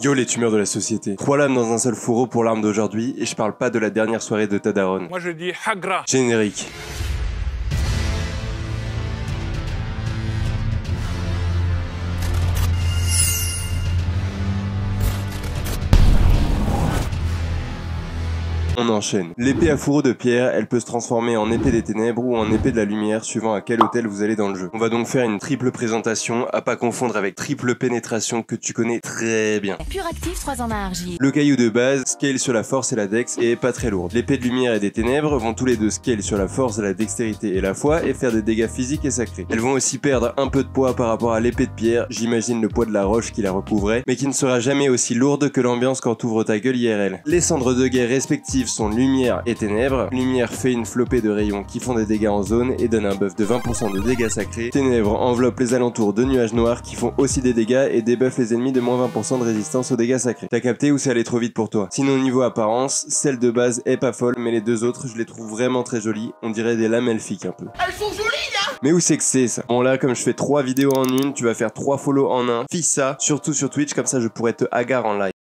Yo les tumeurs de la société. 3 lames dans un seul fourreau pour l'arme d'aujourd'hui, et je parle pas de la dernière soirée de ta daronne. Moi je dis Hagra. Générique. On enchaîne. L'épée à fourreau de pierre, elle peut se transformer en épée des ténèbres ou en épée de la lumière suivant à quel hôtel vous allez dans le jeu. On va donc faire une triple présentation, à pas confondre avec triple pénétration que tu connais très bien. Pur actif, 3 ans d'argile. Le caillou de base, scale sur la force et la dex et est pas très lourde. L'épée de lumière et des ténèbres vont tous les deux scale sur la force, la dextérité et la foi et faire des dégâts physiques et sacrés. Elles vont aussi perdre un peu de poids par rapport à l'épée de pierre, j'imagine le poids de la roche qui la recouvrait, mais qui ne sera jamais aussi lourde que l'ambiance quand t'ouvres ta gueule IRL. Les cendres de guerre respectives sont lumière et ténèbres. Lumière fait une flopée de rayons qui font des dégâts en zone et donne un buff de 20% de dégâts sacrés. Ténèbres enveloppent les alentours de nuages noirs qui font aussi des dégâts et débuffent les ennemis de moins 20% de résistance aux dégâts sacrés. T'as capté ou c'est allé trop vite pour toi? Sinon niveau apparence, celle de base est pas folle, mais les deux autres je les trouve vraiment très jolies. On dirait des lames elfiques un peu. Elles sont jolies là. Mais où c'est que c'est ça? Bon là comme je fais 3 vidéos en une, tu vas faire 3 follow en un. Fis ça, surtout sur Twitch, comme ça je pourrais te hagar en live.